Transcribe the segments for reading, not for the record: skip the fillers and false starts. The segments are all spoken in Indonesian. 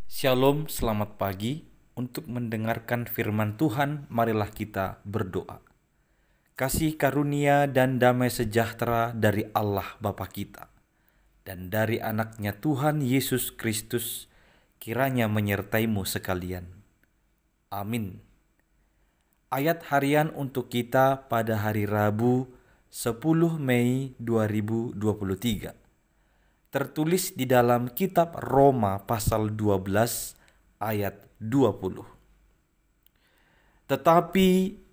Shalom, selamat pagi. Untuk mendengarkan firman Tuhan, marilah kita berdoa. Kasih karunia dan damai sejahtera dari Allah Bapa kita dan dari anaknya Tuhan Yesus Kristus kiranya menyertaimu sekalian. Amin. Ayat harian untuk kita pada hari Rabu 10 Mei 2023. Tertulis di dalam kitab Roma pasal 12 ayat 20. Tetapi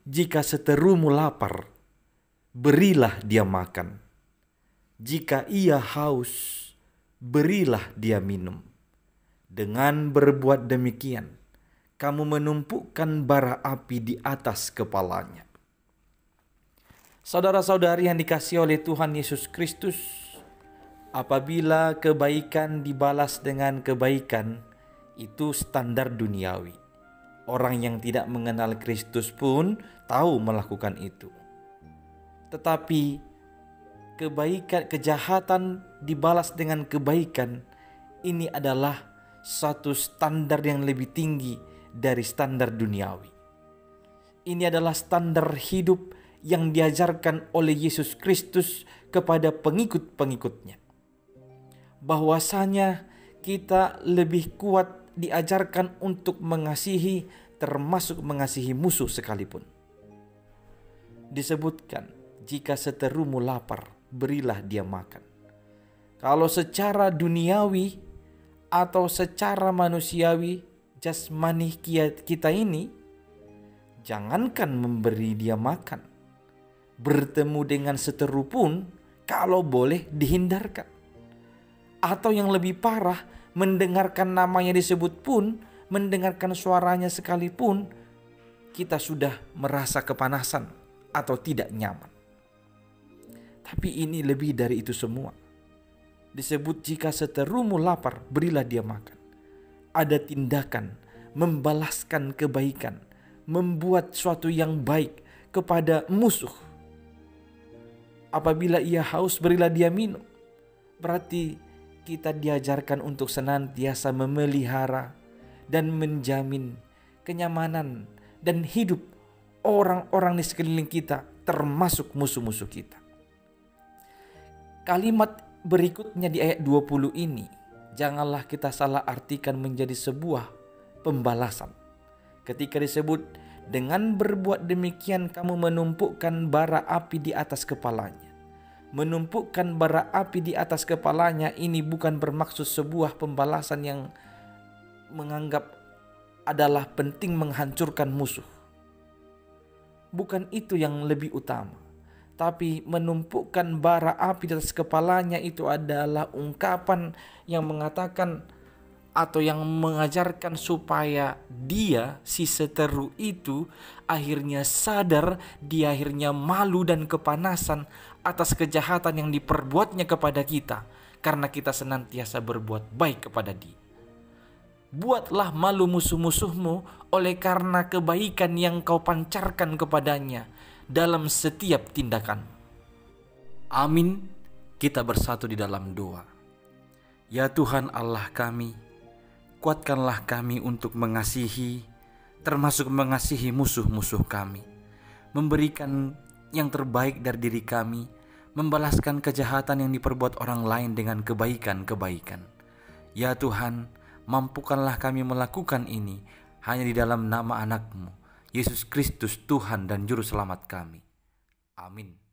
jika seterumu lapar, berilah dia makan. Jika ia haus, berilah dia minum. Dengan berbuat demikian, kamu menumpukan bara api di atas kepalanya. Saudara-saudari yang dikasihi oleh Tuhan Yesus Kristus, apabila kebaikan dibalas dengan kebaikan, itu standar duniawi. Orang yang tidak mengenal Kristus pun tahu melakukan itu. Tetapi kejahatan dibalas dengan kebaikan, ini adalah satu standar yang lebih tinggi dari standar duniawi. Ini adalah standar hidup yang diajarkan oleh Yesus Kristus kepada pengikut-pengikutnya. Bahwasanya kita lebih kuat diajarkan untuk mengasihi, termasuk mengasihi musuh sekalipun. Disebutkan, jika seterumu lapar, berilah dia makan. Kalau secara duniawi atau secara manusiawi, jasmani kita ini, jangankan memberi dia makan, bertemu dengan seteru pun kalau boleh dihindarkan. Atau yang lebih parah, mendengarkan namanya disebut pun, mendengarkan suaranya sekalipun, kita sudah merasa kepanasan atau tidak nyaman. Tapi ini lebih dari itu semua. Disebut jika seterumu lapar, berilah dia makan. Ada tindakan membalaskan kebaikan, membuat suatu yang baik kepada musuh. Apabila ia haus, berilah dia minum. Berarti kita diajarkan untuk senantiasa memelihara dan menjamin kenyamanan dan hidup orang-orang di sekeliling kita, termasuk musuh-musuh kita. Kalimat berikutnya di ayat 20 ini, janganlah kita salah artikan menjadi sebuah pembalasan. Ketika disebut, dengan berbuat demikian kamu menumpukan bara api di atas kepalanya. Menumpukan bara api di atas kepalanya ini bukan bermaksud sebuah pembalasan yang menganggap adalah penting menghancurkan musuh. Bukan itu yang lebih utama. Tapi menumpukan bara api di atas kepalanya itu adalah ungkapan yang mengatakan atau yang mengajarkan supaya dia, si seteru itu, akhirnya sadar, dia akhirnya malu dan kepanasan atas kejahatan yang diperbuatnya kepada kita, karena kita senantiasa berbuat baik kepada dia. Buatlah malu musuh-musuhmu oleh karena kebaikan yang kau pancarkan kepadanya dalam setiap tindakan. Amin. Kita bersatu di dalam doa. Ya Tuhan Allah kami, kuatkanlah kami untuk mengasihi, termasuk mengasihi musuh-musuh kami, memberikan yang terbaik dari diri kami, membalaskan kejahatan yang diperbuat orang lain dengan kebaikan-kebaikan. Ya Tuhan, mampukanlah kami melakukan ini hanya di dalam nama anak-Mu, Yesus Kristus Tuhan dan Juru Selamat kami. Amin.